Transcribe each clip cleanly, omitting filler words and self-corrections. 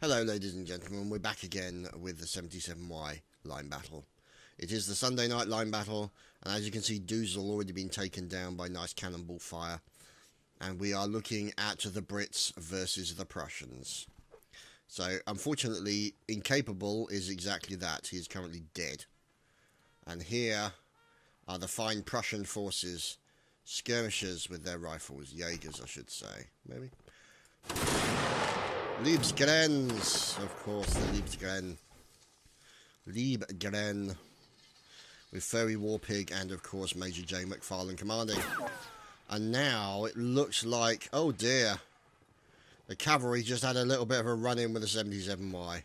Hello ladies and gentlemen, we're back again with the 77Y line battle. It is the Sunday night line battle, and as you can see, Doozle already been taken down by nice cannonball fire. And we are looking at the Brits versus the Prussians. So, unfortunately, Incapable is exactly that. He is currently dead. And here are the fine Prussian forces, skirmishers with their rifles, Jaegers I should say, maybe. Liebsgrens, of course, the Liebsgren. Liebgren. With Furry Warpig and, of course, Major J. McFarlane commanding. And now it looks like, oh dear, the cavalry just had a little bit of a run-in with the 77Y.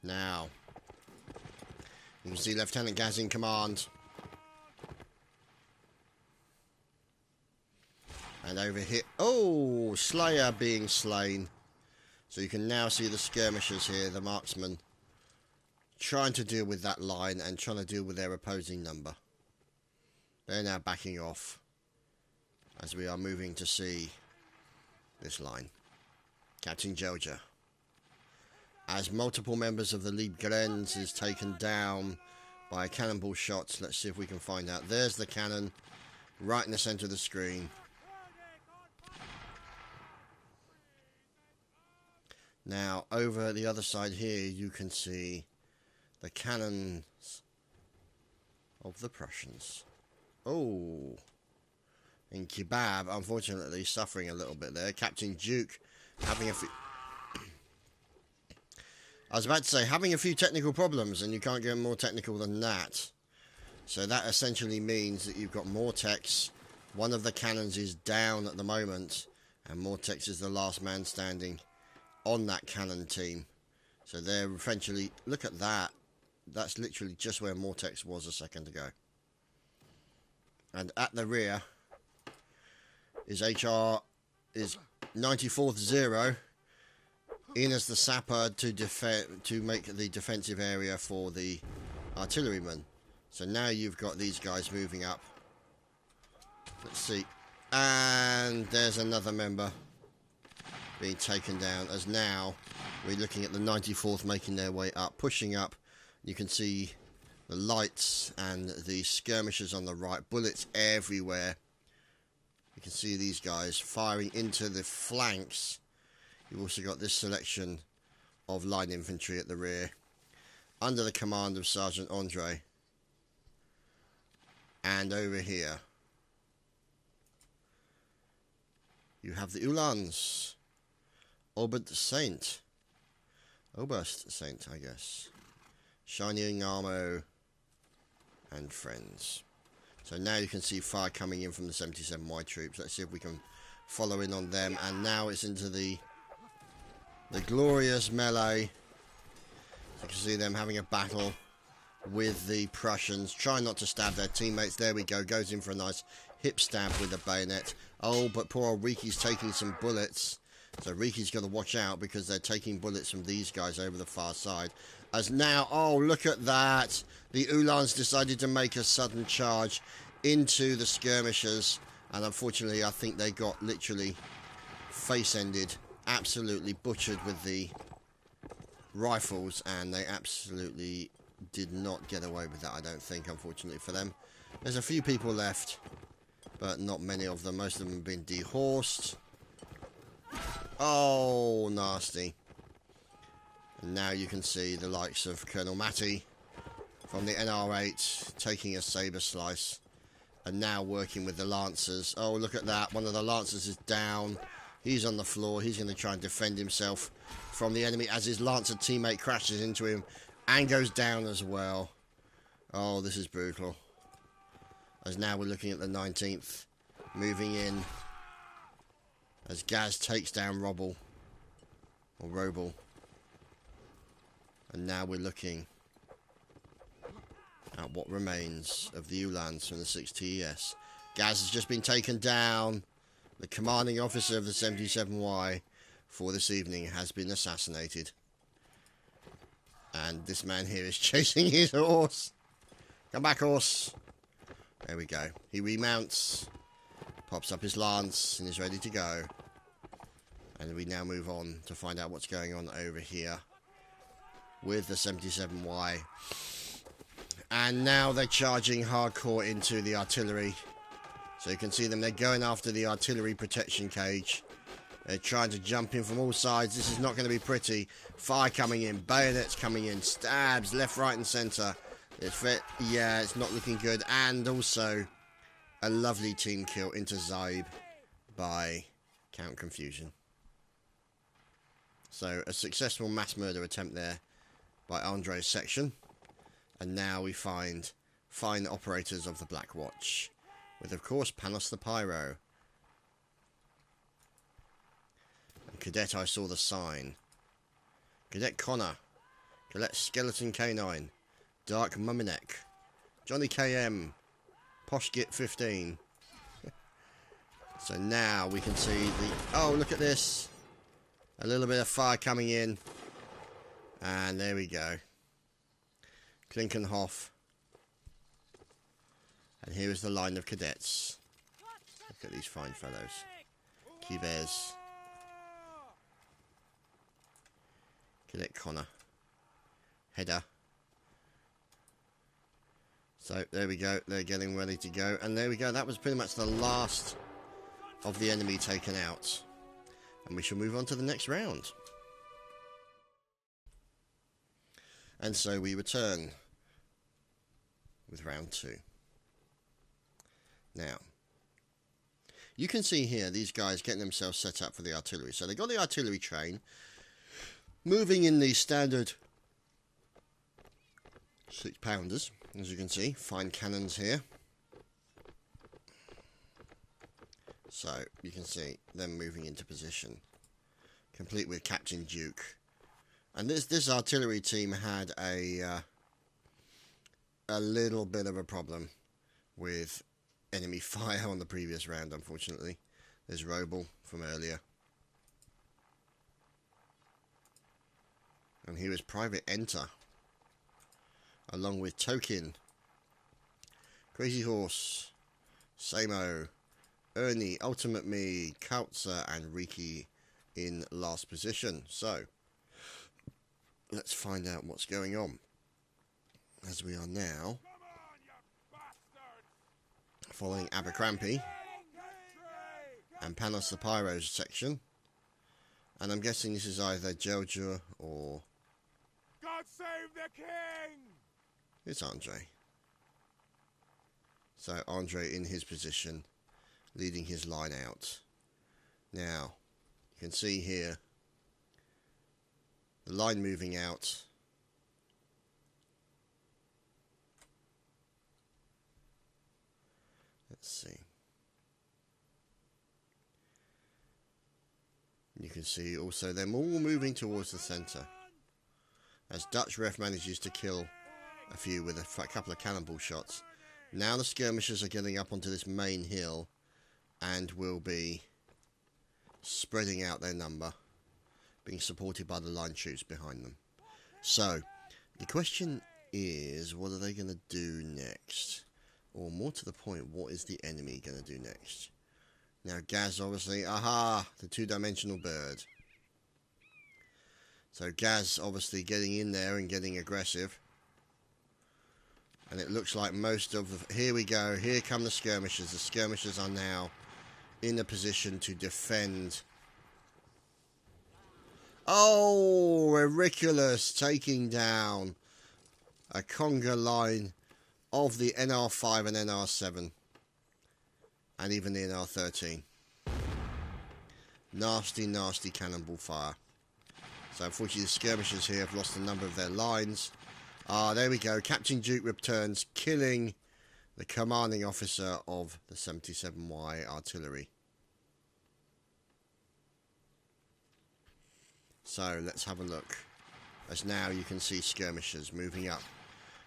Now, you can see Lieutenant Gaz in command. And over here, oh, Slayer being slain. So you can now see the skirmishers here, the marksmen, trying to deal with that line and trying to deal with their opposing number. They're now backing off as we are moving to see this line. Captain Georgia. As multiple members of the Liebgrens is taken down by a cannonball shot. Let's see if we can find out. There's the cannon right in the centre of the screen. Now, over the other side here, you can see the cannons of the Prussians. Oh, and Kebab, unfortunately, suffering a little bit there. Captain Duke having a few... I was about to say, having a few technical problems, and you can't get more technical than that. So that essentially means that you've got Mortex. One of the cannons is down at the moment, and Mortex is the last man standing on that cannon team. So they're essentially, look at that. That's literally just where Mortex was a second ago. And at the rear is HR, is 94th Zero, in as the sapper to make the defensive area for the artillerymen. So now you've got these guys moving up. Let's see. And there's another member being taken down, as now we're looking at the 94th making their way up, pushing up. You can see the lights and the skirmishers on the right, bullets everywhere. You can see these guys firing into the flanks. You've also got this selection of line infantry at the rear, under the command of Sergeant Andre. And over here, you have the Uhlans. Oberst Saint, I guess. Shining Armo and friends. So now you can see fire coming in from the 77Y troops. Let's see if we can follow in on them. And now it's into the glorious melee. You can see them having a battle with the Prussians, trying not to stab their teammates. There we go, goes in for a nice hip stab with the bayonet. Oh, but poor old Riki's taking some bullets. So Riki's got to watch out because they're taking bullets from these guys over the far side. As now, oh, look at that. The Uhlans decided to make a sudden charge into the skirmishers. And unfortunately, I think they got literally face-ended, absolutely butchered with the rifles. And they absolutely did not get away with that, I don't think, unfortunately for them. There's a few people left, but not many of them. Most of them have been dehorsed. Oh, nasty. And now you can see the likes of Colonel Matty from the NR8 taking a saber slice and now working with the Lancers. Oh, look at that. One of the Lancers is down. He's on the floor. He's going to try and defend himself from the enemy as his Lancer teammate crashes into him and goes down as well. Oh, this is brutal. As now we're looking at the 19th moving in, as Gaz takes down Roble. And now we're looking at what remains of the Uhlans from the 6TES. Gaz has just been taken down. The commanding officer of the 77Y for this evening has been assassinated. And this man here is chasing his horse. Come back, horse. There we go. He remounts. Pops up his lance and is ready to go. And we now move on to find out what's going on over here with the 77Y. And now they're charging hardcore into the artillery. So you can see them, they're going after the artillery protection cage. They're trying to jump in from all sides. This is not going to be pretty. Fire coming in, bayonets coming in, stabs left, right and centre. Yeah, it's not looking good. And also a lovely team kill into Zaib by Count Confusion. So a successful mass murder attempt there by Andre's section. And now we find fine operators of the Black Watch, with of course Panos the Pyro. And Cadet I Saw the Sign. Cadet Connor. Cadet Skeleton Canine. Dark Mumminek. Johnny KM. Poshgit 15. So now we can see the... Oh, look at this. A little bit of fire coming in. And there we go. Klinkenhof. And here is the line of cadets. Look at these fine fellows. Kivez. Cadet Connor. Header. So there we go. They're getting ready to go. And there we go. That was pretty much the last of the enemy taken out. And we shall move on to the next round. And so we return with round 2. Now, you can see here these guys getting themselves set up for the artillery. So they got the artillery train moving in the standard 6-pounders, as you can see. Fine cannons here. So you can see them moving into position, complete with Captain Duke. And this artillery team had a little bit of a problem with enemy fire on the previous round, unfortunately. There's Roble from earlier. And here is Private Enter, along with Token, Crazy Horse, Samo, Ernie, Ultimate Me, Kautzer, and Riki in last position. So let's find out what's going on, as we are now following Abercrombie and Panos the Pyro's section. And I'm guessing this is either Jelja or... God save the king! It's Andre. So Andre in his position, leading his line out. Now, you can see here the line moving out. Let's see. You can see also them all moving towards the centre, as Dutch ref manages to kill a few with a couple of cannonball shots. Now the skirmishers are getting up onto this main hill and will be spreading out their number, being supported by the line troops behind them. So the question is, what are they going to do next? Or more to the point, what is the enemy going to do next? Now Gaz obviously, aha, the two-dimensional bird. So Gaz obviously getting in there and getting aggressive. And it looks like most of the... Here we go, here come the skirmishers. The skirmishers are now in a position to defend. Oh, Auriculus taking down a conga line of the NR5 and NR7. And even the NR13. Nasty, nasty cannonball fire. So unfortunately the skirmishers here have lost a number of their lines. Ah, there we go. Captain Duke returns, killing the commanding officer of the 77Y artillery. So let's have a look. As now you can see skirmishers moving up,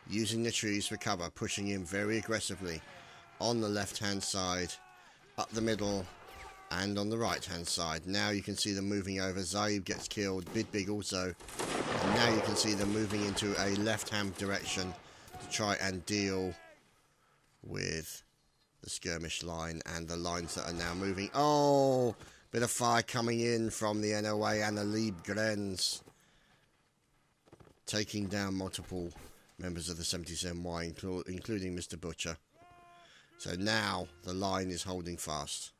using the trees for cover, pushing in very aggressively on the left hand side, up the middle, and on the right hand side. Now you can see them moving over. Zaib gets killed, Big also, and now you can see them moving into a left hand direction to try and deal with the skirmish line and the lines that are now moving. Oh, Bit of fire coming in from the NOA and the Liebgrens, taking down multiple members of the 77Y, including Mr. Butcher. So now the line is holding fast.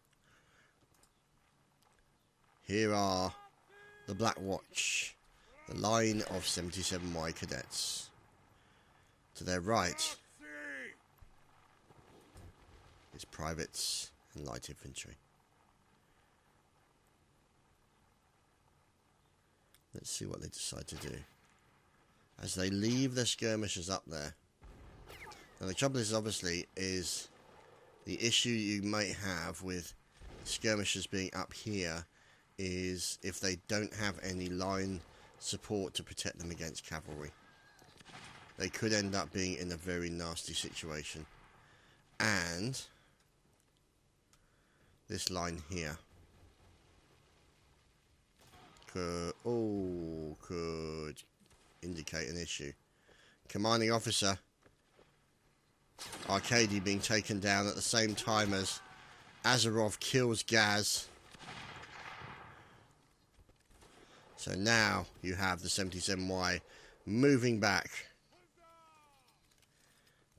Here are the Black Watch, the line of 77Y cadets. To their right is privates and light infantry. Let's see what they decide to do as they leave their skirmishers up there. Now the trouble is, obviously, is the issue you might have with skirmishers being up here is if they don't have any line support to protect them against cavalry. They could end up being in a very nasty situation. And this line here could indicate an issue. Commanding officer Arcady being taken down at the same time as Azarov kills Gaz. So now you have the 77Y moving back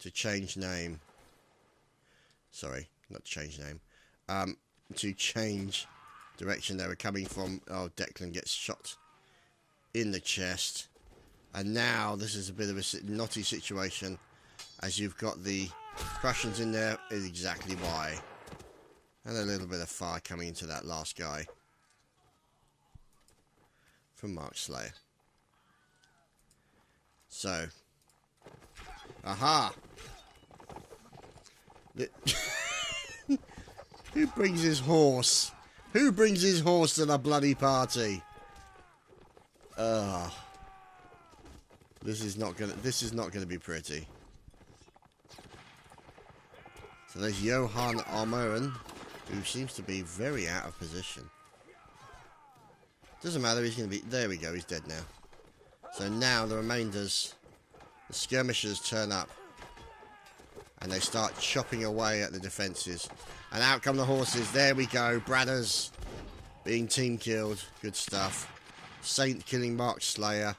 to change name. Sorry, not to change name. To change direction they were coming from. Oh, Declan gets shot in the chest. And now this is a bit of a knotty situation, as you've got the Prussians in there, is exactly why. And a little bit of fire coming into that last guy from Mark Slayer. So, aha! Who brings his horse? Who brings his horse to the bloody party? This is not gonna be pretty. So there's Johann Armoren, who seems to be very out of position. Doesn't matter, he's gonna be, there we go, he's dead now. So now the remainders, the skirmishers turn up, and they start chopping away at the defences. And out come the horses. There we go. Bradders being team killed. Good stuff. Saint killing Mark Slayer.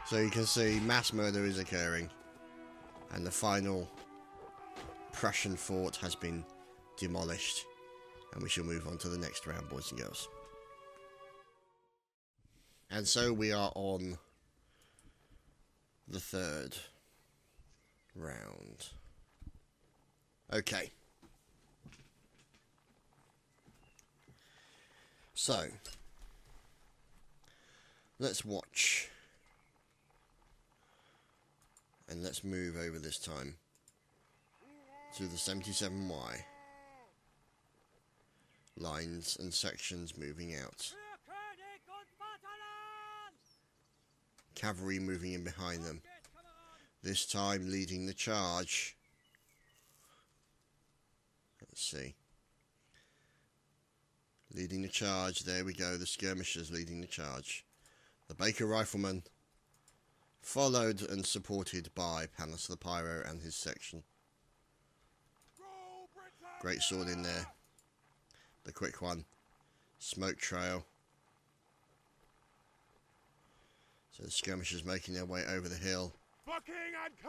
So you can see mass murder is occurring. And the final Prussian fort has been demolished. And we shall move on to the next round, boys and girls. And so we are on the third round. Okay. So, let's watch. And let's move over this time to the 77Y. Lines and sections moving out. Cavalry moving in behind them. This time leading the charge. Let's see. Leading the charge. There we go. The skirmishers leading the charge. The Baker Riflemen, followed and supported by Panos the Pyro and his section. Great sword in there. The quick one. Smoke trail. So the skirmishers making their way over the hill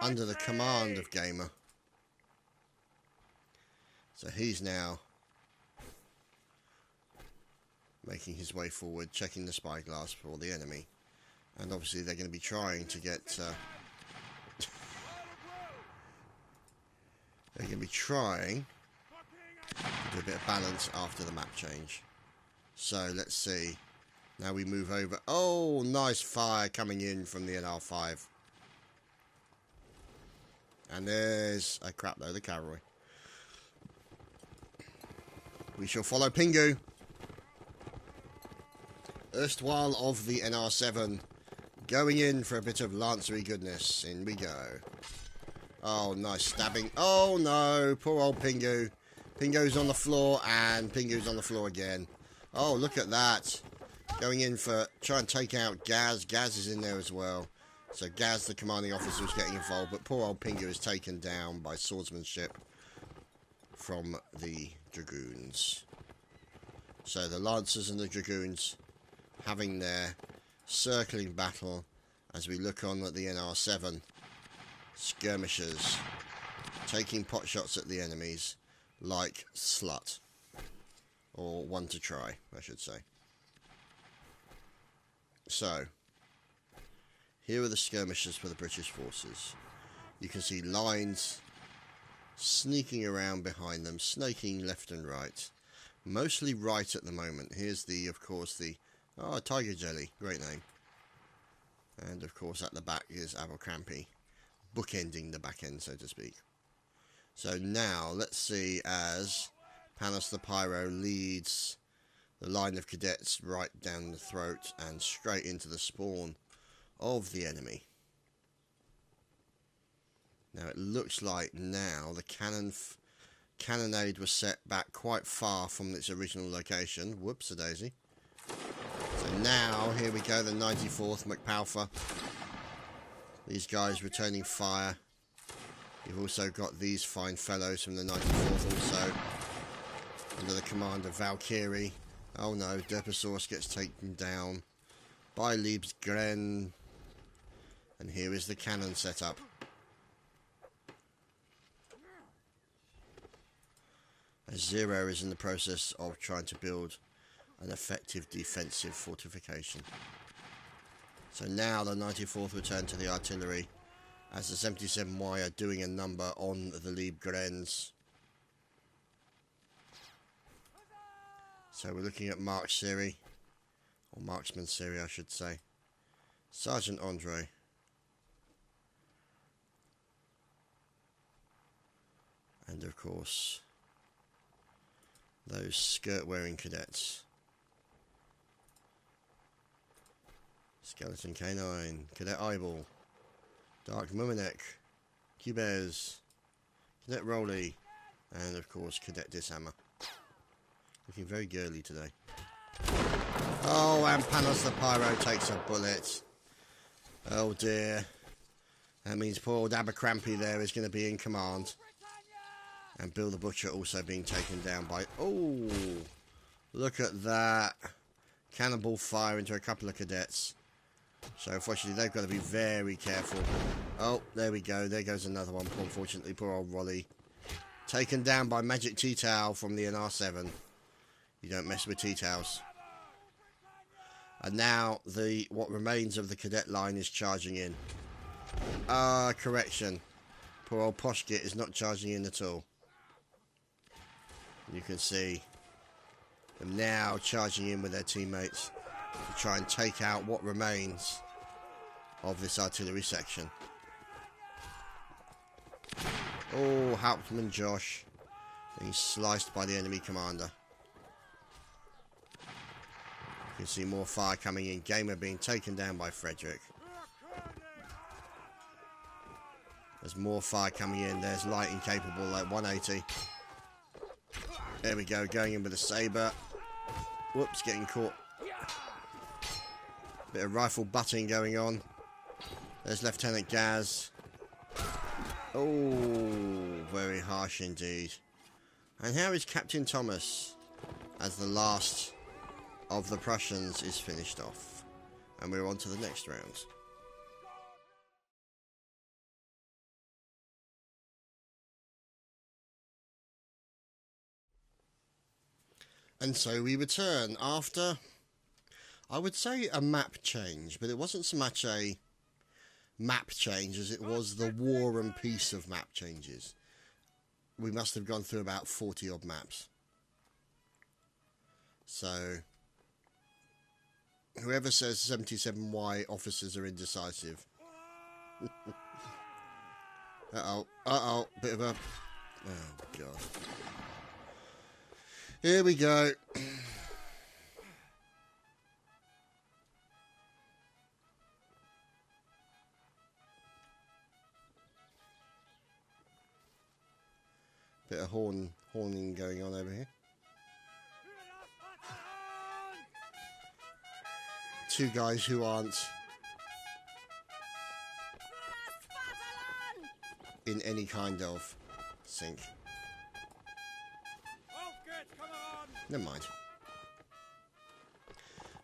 under the command of Gamer. So he's now making his way forward, checking the spyglass for the enemy. And obviously they're going to be trying to get... they're going to be trying to do a bit of balance after the map change. So let's see. Now we move over. Oh, nice fire coming in from the NR5. And there's a crap load of cavalry. We shall follow Pingu. Erstwhile of the NR7. Going in for a bit of lancery goodness. In we go. Oh, nice stabbing. Oh, no. Poor old Pingu. Pingu's on the floor, and Pingu's on the floor again. Oh, look at that. Going in for... Try and take out Gaz. Gaz is in there as well. So Gaz, the commanding officer, is getting involved. But poor old Pingu is taken down by swordsmanship from the dragoons. So the lancers and the dragoons having their circling battle as we look on at the NR7 skirmishers taking pot shots at the enemies like slut, or one to try, I should say. So here are the skirmishers for the British forces. You can see lines sneaking around behind them, snaking left and right. Mostly right at the moment. Here's the, of course, the Tiger Jelly, great name. And of course at the back is Abercrombie, bookending the back end, so to speak. So now let's see as Panos the Pyro leads the line of cadets right down the throat and straight into the spawn of the enemy. Now it looks like now the cannonade was set back quite far from its original location. Whoops-a-daisy. So now, here we go, the 94th MacPalfer. These guys returning fire. You've also got these fine fellows from the 94th also, under the command of Valkyrie. Oh no, Derposaurus gets taken down by Liebsgren. And here is the cannon setup. As Zero is in the process of trying to build an effective defensive fortification. So now the 94th return to the artillery as the 77Y are doing a number on the Liebgrens. So we're looking at Mark Siri, or Marksman Siri I should say. Sergeant Andre. And of course those skirt-wearing cadets. Skeleton K9, Cadet Eyeball, Dark Muminek, Cubez, Cadet Rolly, and of course Cadet Dishammer. Looking very girly today. Oh, and Panos the Pyro takes a bullet. Oh dear. That means poor old Abercrombie there is going to be in command. And Bill the Butcher also being taken down by... Oh, look at that. Cannonball fire into a couple of cadets. So unfortunately they've got to be very careful. Oh, there we go. There goes another one. Unfortunately, poor old Rolly. Taken down by Magic Tea-Towel from the NR7. You don't mess with tea-towels. And now what remains of the cadet line is charging in. Correction. Poor old Poshgit is not charging in at all. You can see them now charging in with their teammates to try and take out what remains of this artillery section. Oh, Hauptmann Josh being sliced by the enemy commander. You can see more fire coming in. Gamer being taken down by Frederick. There's more fire coming in. There's light incapable, like 180. There we go, going in with a saber. Whoops, getting caught. Bit of rifle butting going on. There's Lieutenant Gaz. Oh, very harsh indeed. And how is Captain Thomas as the last of the Prussians is finished off? And we're on to the next round. And so we return after, I would say, a map change, but it wasn't so much a map change as it was the war and peace of map changes. We must have gone through about 40 odd maps. So whoever says 77Y officers are indecisive. Uh-oh, bit of a... Oh, God. Here we go. Bit of horning going on over here. Two guys who aren't in any kind of sync. Never mind.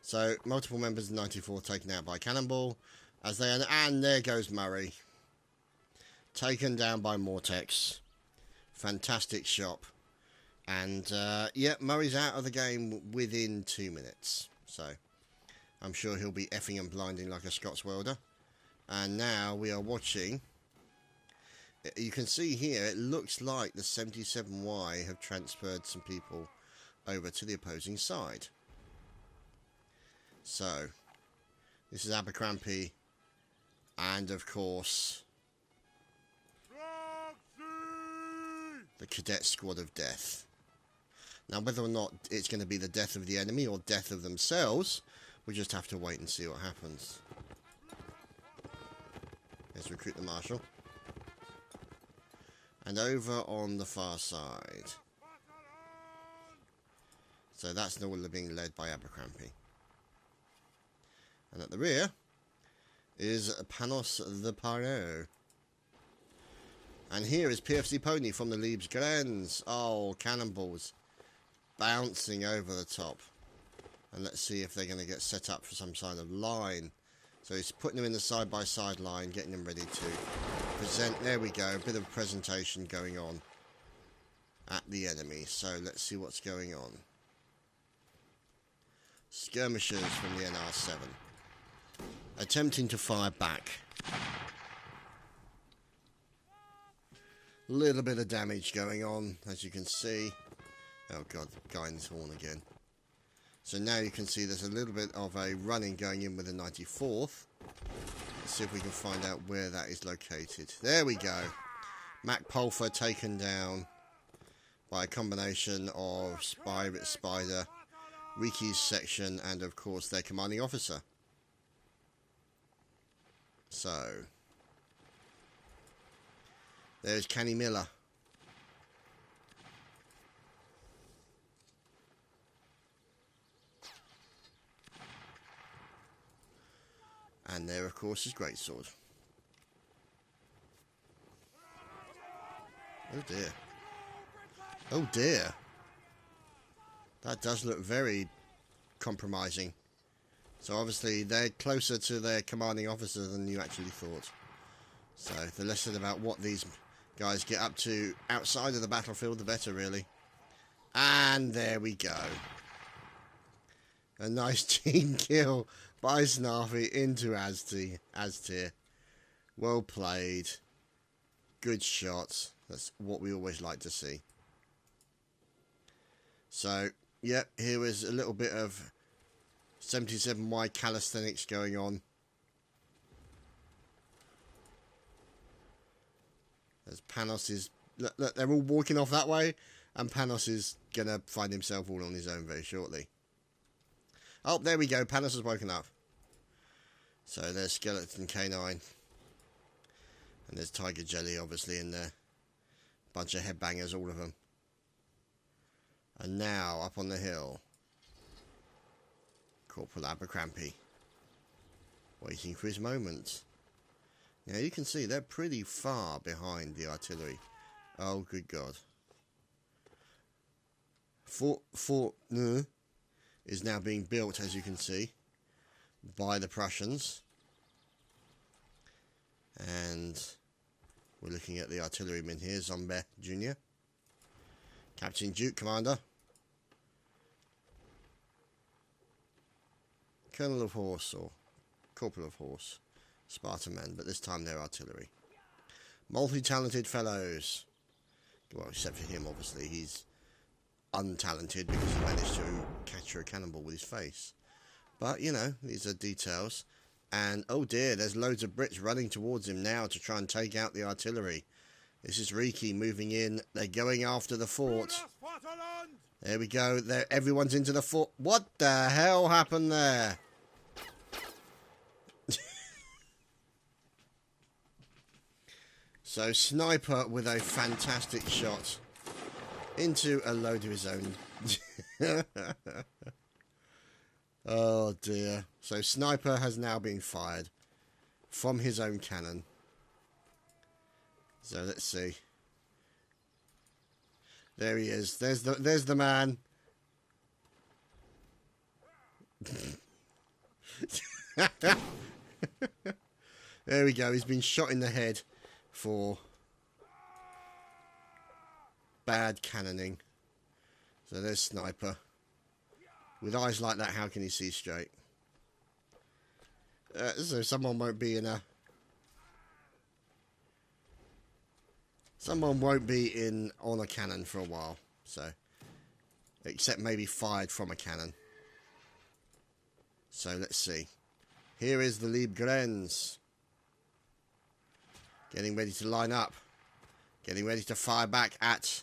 So, multiple members of 94 taken out by cannonball. As they and there goes Murray. Taken down by Mortex. Fantastic shot. And, yeah, Murray's out of the game within 2 minutes. So, I'm sure he'll be effing and blinding like a Scots welder. And now we are watching. You can see here, it looks like the 77Y have transferred some people over to the opposing side. So, this is Abercrombie, and of course, the Cadet Squad of Death. Now, whether or not it's going to be the death of the enemy or death of themselves, we just have to wait and see what happens. Let's recruit the Marshal. And over on the far side. So that's all being led by Abercrombie. And at the rear is Panos the Paro. And here is PFC Pony from the Liebes Glens. Oh, cannonballs bouncing over the top. And let's see if they're going to get set up for some kind of line. So he's putting them in the side-by-side line, getting them ready to present. There we go, a bit of presentation going on at the enemy. So let's see what's going on. Skirmishers from the NR7. Attempting to fire back. Little bit of damage going on, as you can see. Oh god, the guy in his horn again. So now you can see there's a little bit of a running going in with the 94th. Let's see if we can find out where that is located. There we go. Mac Pulfer taken down by a combination of Spider, Riki's section, and of course their commanding officer. So, there's Kenny Miller. And there, of course, is Greatsword. Oh dear. Oh dear. That does look very compromising. So obviously they're closer to their commanding officer than you actually thought. So the less said about what these guys get up to outside of the battlefield, the better, really. And there we go. A nice team kill by Snarfy into Aztir. Well played. Good shots. That's what we always like to see. So, yep, here is a little bit of 77Y calisthenics going on. As Panos is... Look, they're all walking off that way, and Panos is going to find himself all on his own very shortly. Oh, there we go. Panos has woken up. So there's Skeleton K9. And there's Tiger Jelly, obviously, in there. Bunch of headbangers, all of them. And now, up on the hill, Corporal Abercrombie, waiting for his moment. Now you can see they're pretty far behind the artillery. Oh, good God. Fort Neu is now being built, as you can see, by the Prussians. And we're looking at the artilleryman here, Zombe Jr. Captain Duke, Commander. Colonel of Horse, or Corporal of Horse. Spartan men, but this time they're artillery. Multi-talented fellows. Well, except for him, obviously. He's untalented because he managed to capture a cannonball with his face. But, you know, these are details. And, oh dear, there's loads of Brits running towards him now to try and take out the artillery. This is Riki moving in. They're going after the fort. There we go. Everyone's into the fort. What the hell happened there? So, Sniper with a fantastic shot into a load of his own. Oh dear. So, Sniper has now been fired from his own cannon. So, let's see. There he is. There's the man. There we go. He's been shot in the head for bad cannoning. So there's Sniper. With eyes like that, how can he see straight? So someone won't be in a... Someone won't be in on a cannon for a while. So, except maybe fired from a cannon. So let's see. Here is the Liebgrens. Getting ready to line up. Getting ready to fire back at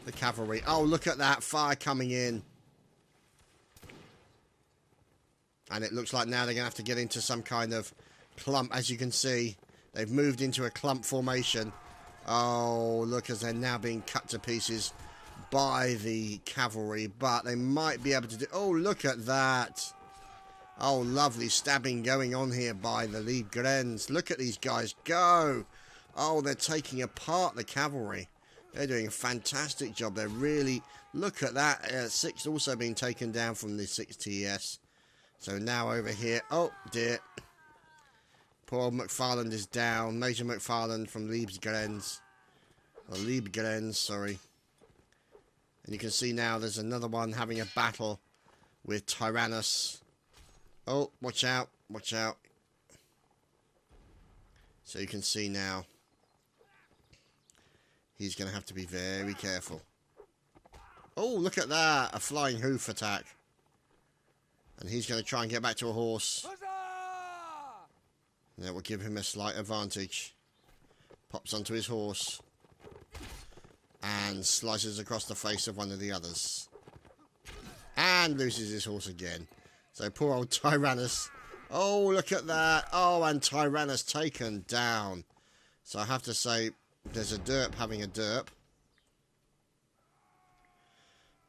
the cavalry. Oh, look at that fire coming in. And it looks like now they're going to have to get into some kind of clump. As you can see, they've moved into a clump formation. Oh, look, as they're now being cut to pieces by the cavalry. But they might be able to do... Oh, look at that. Oh, lovely stabbing going on here by the Liebgrens. Look at these guys go. Oh, they're taking apart the cavalry. They're doing a fantastic job. They're really... Look at that. 6 also being taken down from the 6 TS. So now over here... Oh, dear. Poor old McFarland is down. Major McFarland from Liebgrens. Or Liebgrens, sorry. And you can see now there's another one having a battle with Tyrannus. Oh, watch out. Watch out. So you can see now he's going to have to be very careful. Oh, look at that. A flying hoof attack. And he's going to try and get back to a horse. That will give him a slight advantage. Pops onto his horse. And slices across the face of one of the others. And loses his horse again. So poor old Tyrannus. Oh, look at that. Oh, and Tyrannus taken down. So I have to say, there's a derp having a derp.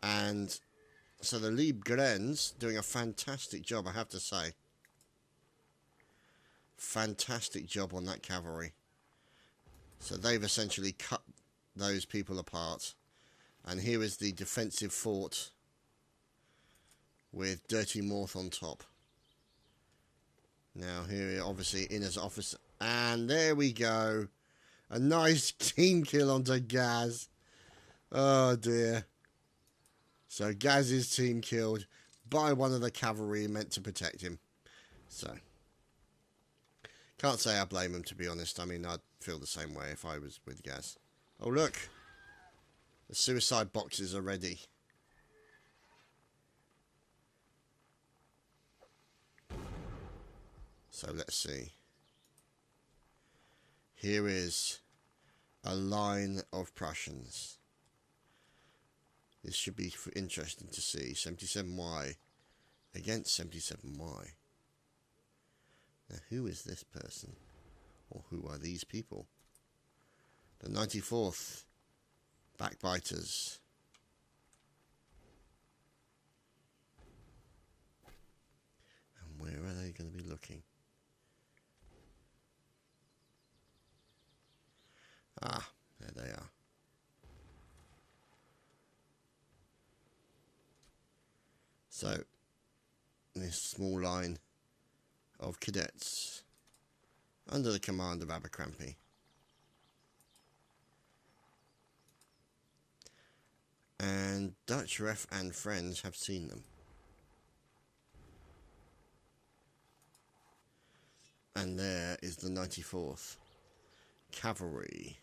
And so the Liebgrens doing a fantastic job, I have to say. Fantastic job on that cavalry. So they've essentially cut those people apart. And here is the defensive fort with Dirty Morth on top. Now here obviously Inner's officer. And there we go. A nice team kill onto Gaz. Oh dear. So Gaz's team killed by one of the cavalry meant to protect him. So can't say I blame him, to be honest. I mean, I'd feel the same way if I was with Gaz. Oh look. The suicide boxes are ready. So let's see. Here is a line of Prussians. This should be interesting to see. 77Y against 77Y. Now, who is this person? Or who are these people? The 94th Backbiters. And where are they going to be looking? Ah, there they are. So, this small line of cadets under the command of Abercrombie. And Dutch ref and friends have seen them. And there is the 94th Cavalry.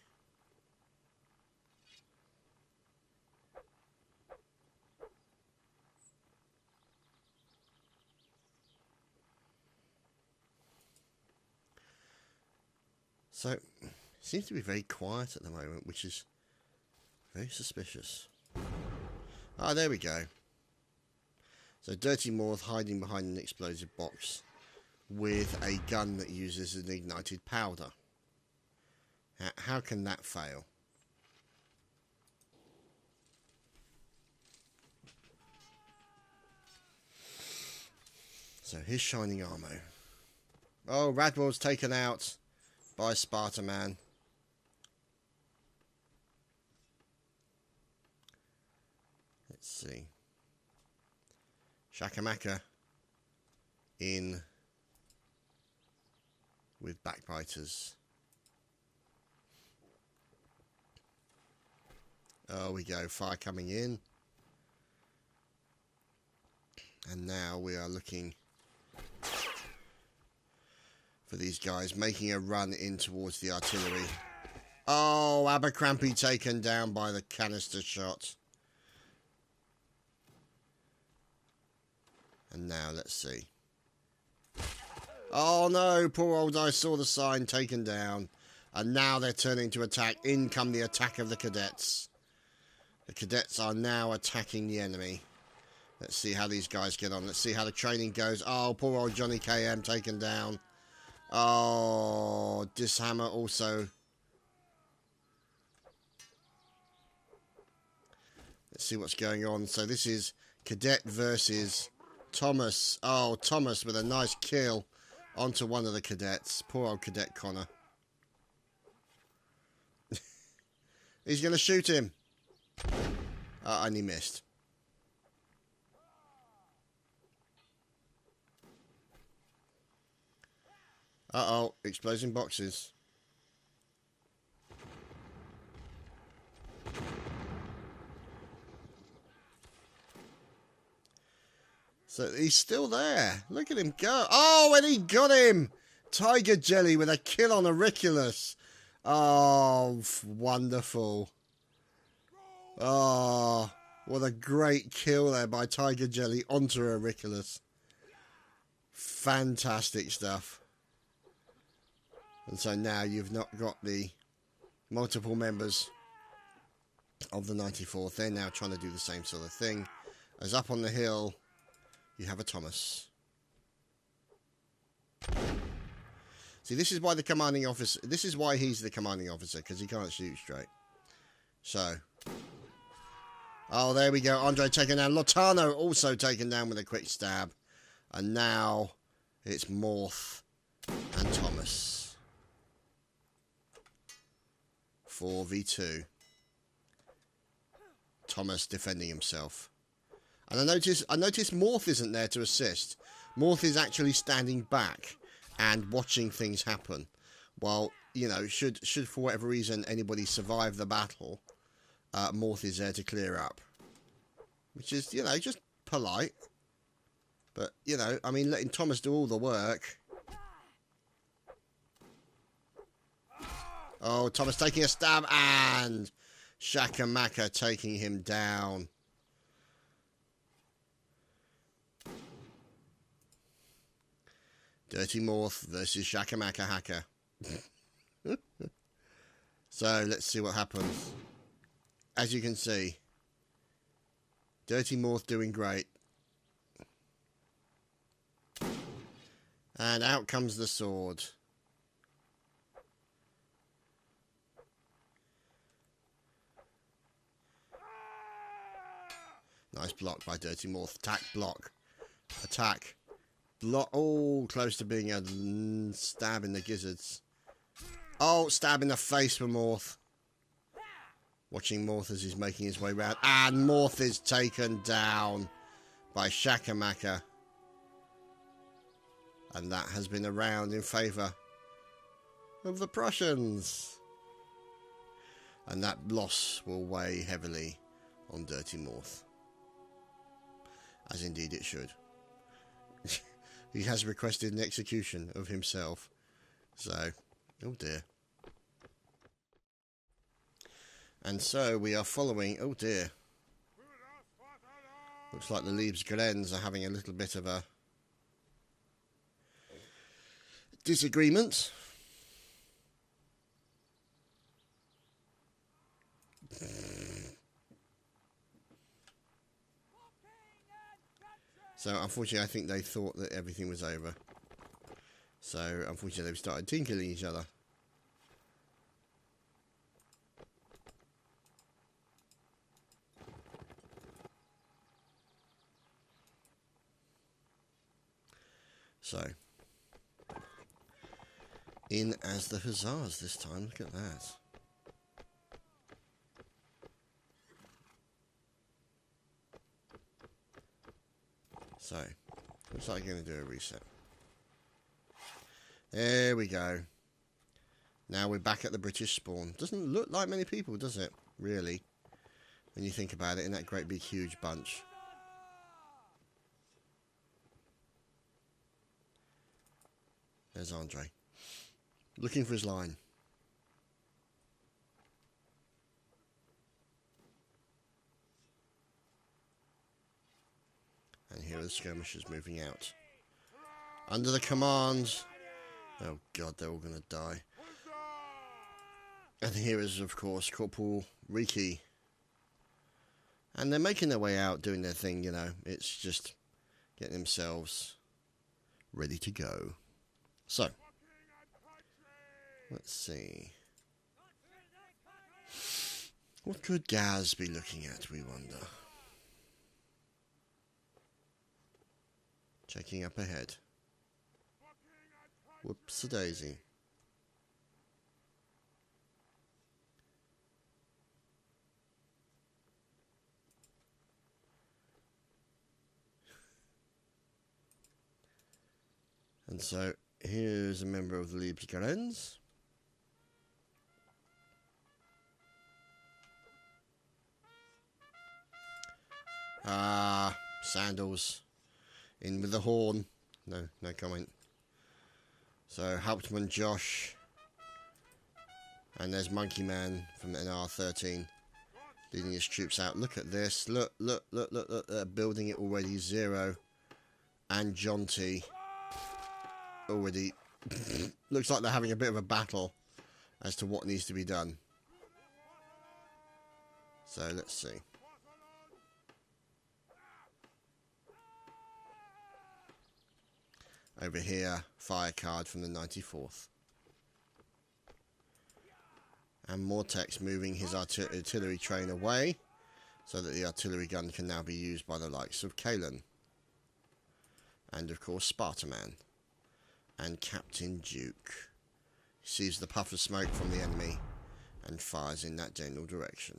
So, it seems to be very quiet at the moment, which is very suspicious. Ah, there we go. So, Dirty Morth hiding behind an explosive box with a gun that uses an ignited powder. How can that fail? So, his shining armor. Oh, Radwell's taken out by Sparta Man. Let's see. Shakamaka in with backbiters. Oh, we go. Fire coming in. And now we are looking for these guys making a run in towards the artillery. Oh, Abercrombie taken down by the canister shot. And now, let's see. Oh no, poor old I saw the sign, taken down. And now they're turning to attack. In come the attack of the cadets. The cadets are now attacking the enemy. Let's see how these guys get on. Let's see how the training goes. Oh, poor old Johnny KM taken down. Oh, Dishammer also. Let's see what's going on. So this is Cadet versus Thomas. Oh, Thomas with a nice kill onto one of the cadets. Poor old Cadet Connor. He's going to shoot him. And he missed. Uh-oh, exploding boxes. So he's still there. Look at him go. Oh, and he got him. Tiger Jelly with a kill on Auriculus. Oh, wonderful. Oh, what a great kill there by Tiger Jelly onto Auriculus. Fantastic stuff. And so now you've not got the multiple members of the 94th. They're now trying to do the same sort of thing. As up on the hill, you have a Thomas. See, this is why the commanding officer... This is why he's the commanding officer, because he can't shoot straight. So... Oh, there we go. Andre taken down. Lotano also taken down with a quick stab. And now it's Morth and Thomas. 4v2. Thomas defending himself. And I notice Morth isn't there to assist. Morth is actually standing back and watching things happen. While, you know, should for whatever reason anybody survive the battle, Morth is there to clear up. Which is, you know, just polite. But, you know, I mean, letting Thomas do all the work. Oh, Thomas taking a stab and Shakamaka taking him down. Dirty Morth versus Shakamaka Hacker. So, let's see what happens. As you can see, Dirty Morth doing great. And out comes the sword. Nice block by Dirty Morth. Attack, block. Attack. Block. Oh, close to being a stab in the gizzards. Oh, stab in the face for Morth. Watching Morth as he's making his way round. And Morth is taken down by Shakamaka. And that has been a round in favour of the Prussians. And that loss will weigh heavily on Dirty Morth. As indeed it should. He has requested an execution of himself. So, oh dear. And so we are following, oh dear. Looks like the Leaves Glens are having a little bit of a disagreement. So, unfortunately, I think they thought that everything was over. So, unfortunately, they've started tinkling each other. So, in as the Hussars this time. Look at that. So, looks like I'm going to do a reset. There we go. Now we're back at the British spawn. Doesn't look like many people, does it? Really? When you think about it, in that great big huge bunch. There's Andre. Looking for his line. And here are the skirmishers moving out. Under the command... Oh god, they're all going to die. And here is, of course, Corporal Riki. And they're making their way out, doing their thing, you know. It's just getting themselves ready to go. So, let's see. What could Gaz be looking at, we wonder? Checking up ahead. Whoops-a-daisy. And so, here's a member of the Liebesgrens. Ah, Sandals. In with the horn. No comment. So, Hauptmann Josh. And there's Monkey Man from NR13. Leading his troops out. Look at this. Look. They're building it already. Zero. And John T. Already looks like they're having a bit of a battle as to what needs to be done. So let's see. Over here, fire card from the 94th. And Mortex moving his artillery train away so that the artillery gun can now be used by the likes of Kalen. And of course Spartaman. And Captain Duke sees the puff of smoke from the enemy and fires in that general direction.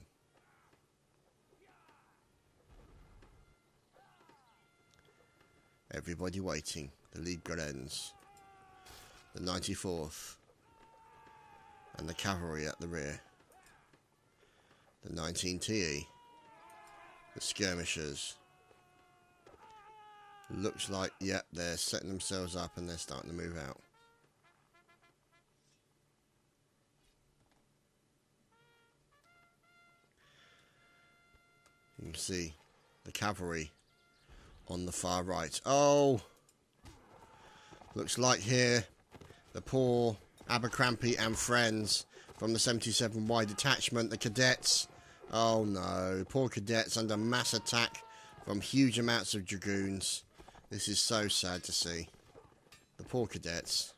Everybody waiting. The Liebesgrens, the 94th, and the cavalry at the rear. The 19 TE, the skirmishers. Looks like, yep, they're setting themselves up and they're starting to move out. You can see the cavalry on the far right. Oh! Looks like here, the poor Abercrombie and friends from the 77Y detachment, the cadets. Oh no, poor cadets under mass attack from huge amounts of dragoons. This is so sad to see. The poor cadets.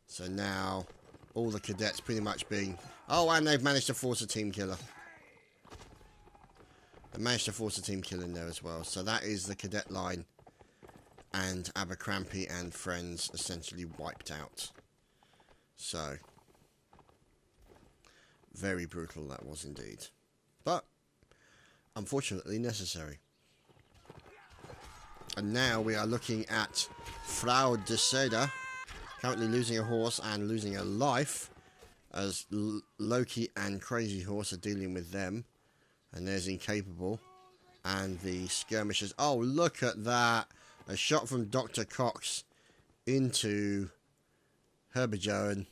So now, all the cadets pretty much being... Oh, and they've managed to force a team killer. They managed to force a team kill in there as well. So that is the cadet line. And Abercrombie and friends essentially wiped out. So, very brutal that was indeed. But, unfortunately necessary. And now we are looking at Frau de Seda, currently losing a horse and losing a life, as Loki and Crazy Horse are dealing with them. And there's Incapable. And the skirmishers. Oh, look at that. A shot from Dr. Cox into Herbijoen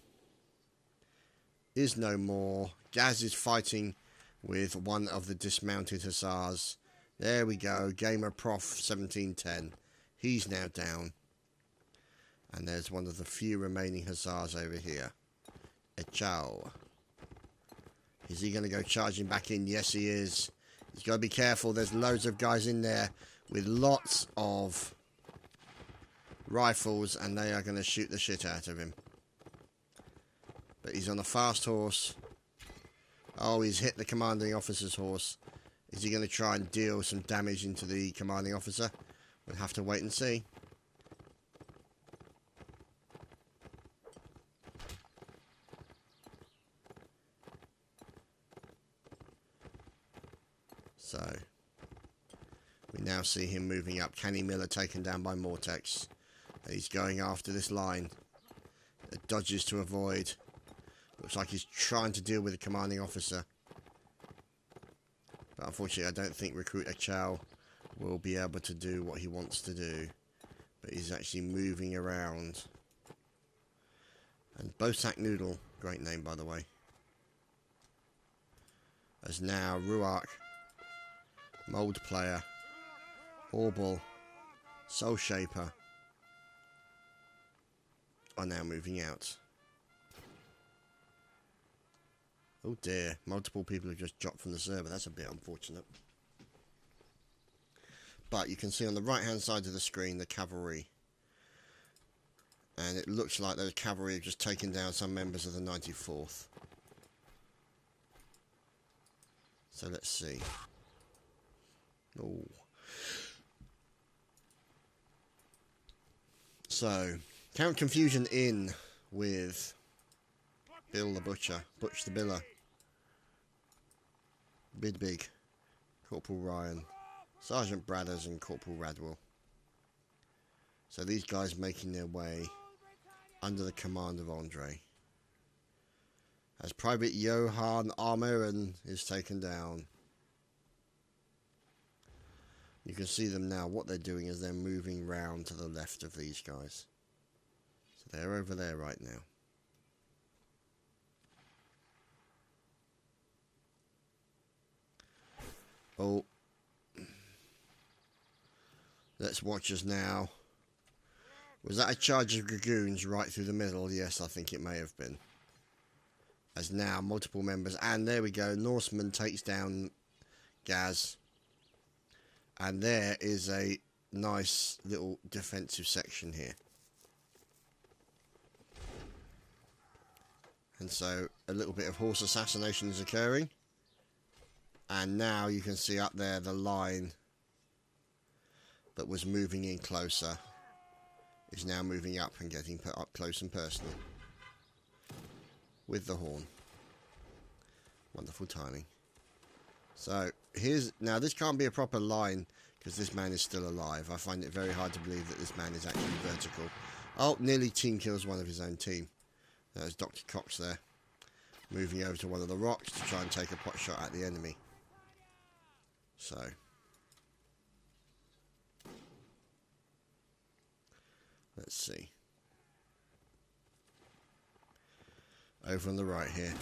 is no more. Gaz is fighting with one of the dismounted hussars. There we go. Gamer Prof 1710. He's now down. And there's one of the few remaining hussars over here. Echao. Is he going to go charging back in? Yes, he is. He's got to be careful. There's loads of guys in there with lots of rifles, and they are going to shoot the shit out of him. But he's on a fast horse. Oh, he's hit the commanding officer's horse. Is he going to try and deal some damage into the commanding officer? We'll have to wait and see. So, we Now see him moving up. Kenny Miller taken down by Mortex. He's going after this line. It dodges to avoid. Looks like he's trying to deal with the commanding officer. But unfortunately, I don't think Recruiter Chow will be able to do what he wants to do. But he's actually moving around. And Bosak Noodle, great name by the way, as now Ruark, Mold Player, Orble, Soul Shaper are now moving out. Oh dear, multiple people have just dropped from the server. That's a bit unfortunate. But you can see on the right hand side of the screen the cavalry. And it looks like those cavalry have just taken down some members of the 94th. So let's see. Oh. So, Count Confusion in with Bill the Butcher, Butch the Biller, Bidbig, Corporal Ryan, Sergeant Bradders and Corporal Radwell. So these guys making their way under the command of Andre. As Private Johan Armeren is taken down. You can see them now. What they're doing is they're moving round to the left of these guys. So they're over there right now. Oh. Let's watch us now. Was that a charge of dragoons right through the middle? Yes, I think it may have been. As now multiple members, and there we go, Norseman takes down Gaz. And there is a nice little defensive section here. And so a little bit of horse assassination is occurring. And now you can see up there the line that was moving in closer is now moving up and getting put up close and personal with the horn. Wonderful timing. So here's, now this can't be a proper line because this man is still alive. I find it very hard to believe that this man is actually vertical. Oh, nearly team kills one of his own team. There's Dr. Cox there, moving over to one of the rocks to try and take a pot shot at the enemy. So let's see. Over on the right here.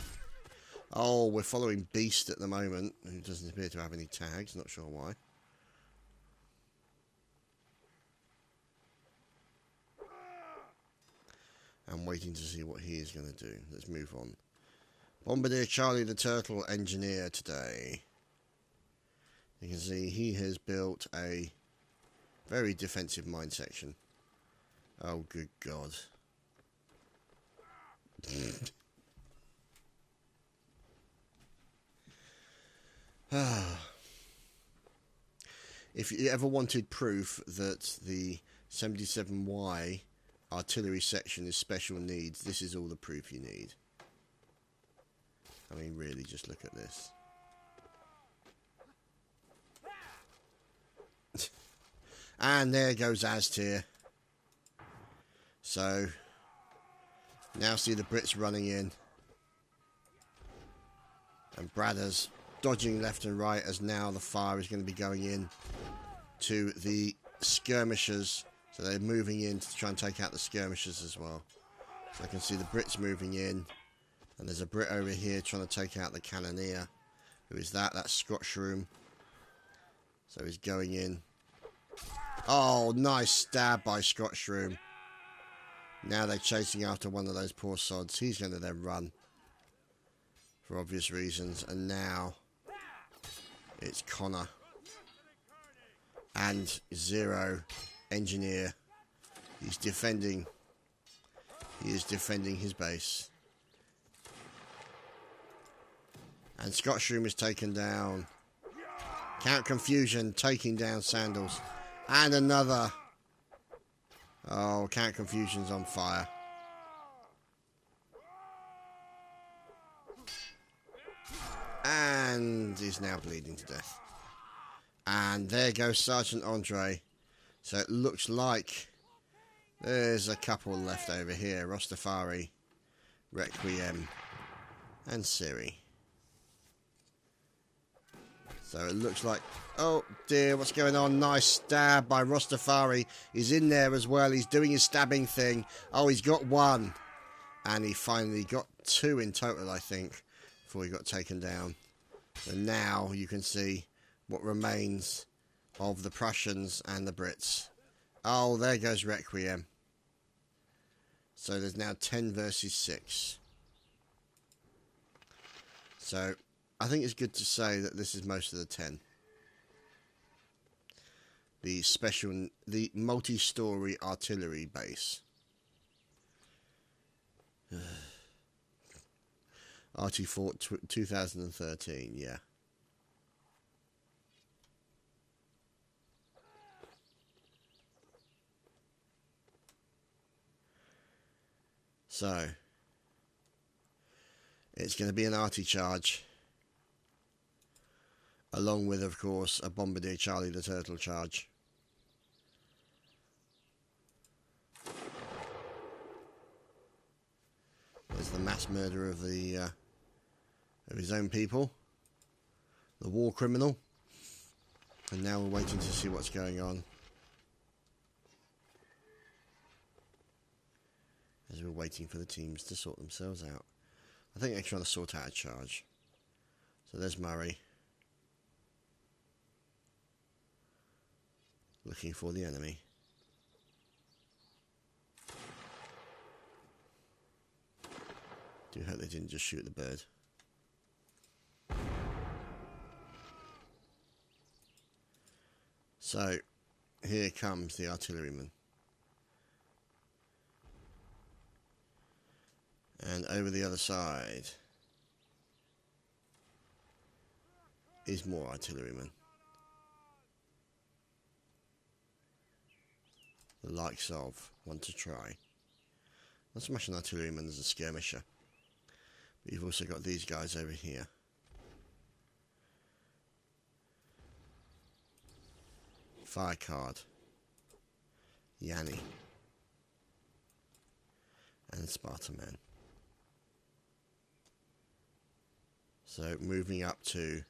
Oh, we're following Beast at the moment, who doesn't appear to have any tags, not sure why. I'm waiting to see what he is going to do. Let's move on. Bombardier Charlie the Turtle Engineer today. You can see he has built a very defensive mine section. Oh, good God. If you ever wanted proof that the 77Y artillery section is special needs, this is all the proof you need. I mean, really, just look at this. And there goes Aztir. So, now see the Brits running in. And Bradders dodging left and right as now the fire is going to be going in to the skirmishers. So they're moving in to try and take out the skirmishers as well. So I can see the Brits moving in. And there's a Brit over here trying to take out the cannoneer. Who is that? That's Scotchroom. So he's going in. Oh, nice stab by Scotchroom. Now they're chasing after one of those poor sods. He's going to then run. For obvious reasons. And now it's Connor. And Zero Engineer. He's defending. He is defending his base. And Scotchroom is taken down. Count Confusion taking down Sandals. And another. Oh, Count Confusion's on fire. And he's now bleeding to death. And there goes Sergeant Andre. So it looks like there's a couple left over here. Rastafari, Requiem, and Siri. So it looks like... Oh dear, what's going on? Nice stab by Rastafari. He's in there as well. He's doing his stabbing thing. Oh, he's got one. And he finally got two in total, I think, before he got taken down. So now you can see what remains of the Prussians and the Brits. Oh, there goes Requiem. So there's now 10 versus 6. So I think it's good to say that this is most of the 10. The multi-story artillery base. RT Fort 2013, yeah. So, it's going to be an arty charge, along with, of course, a Bombardier Charlie the Turtle charge. There's the mass murder of the of his own people, the war criminal, and now we're waiting to see what's going on. As we're waiting for the teams to sort themselves out. I think they're trying to sort out a charge. So there's Murray. Looking for the enemy. Do hope they didn't just shoot the bird. So, here comes the artilleryman. And over the other side is more artillerymen. The likes of Want to Try. Not so much an artilleryman as a skirmisher. But you've also got these guys over here. Fire card. Yanni. And Spartan Man. So moving up to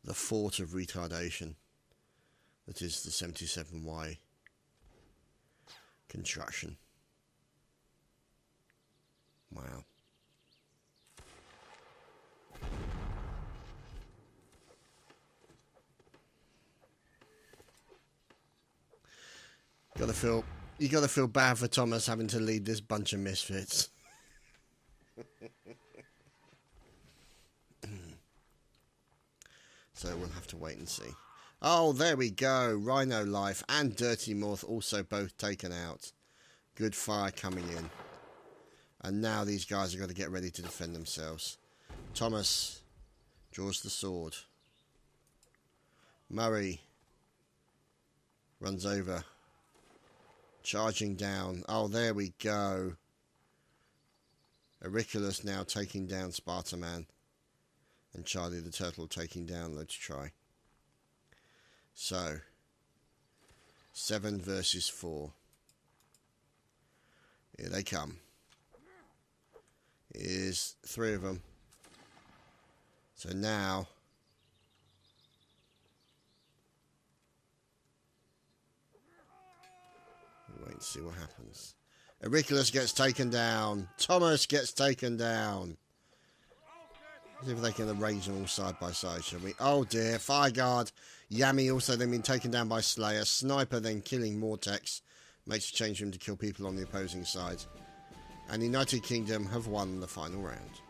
the fort of retardation, that is the 77Y construction. Wow. You gotta feel bad for Thomas having to lead this bunch of misfits. So we'll have to wait and see. Oh, there we go. Rhino Life and Dirty Moth also both taken out. Good fire coming in. And now these guys are going to get ready to defend themselves. Thomas draws the sword. Murray runs over. Charging down. Oh, there we go. Auriculus now taking down Sparta Man. And Charlie the Turtle taking down Let's Try. So, 7 versus 4. Here they come. Here's 3 of them. So now, we'll wait and see what happens. Auriculus gets taken down. Thomas gets taken down. See if they can arrange them all side by side, shall we? Oh dear, Fire Guard. Yami also then been taken down by Slayer. Sniper then killing Mortex. Makes a change room to kill people on the opposing side. And the United Kingdom have won the final round.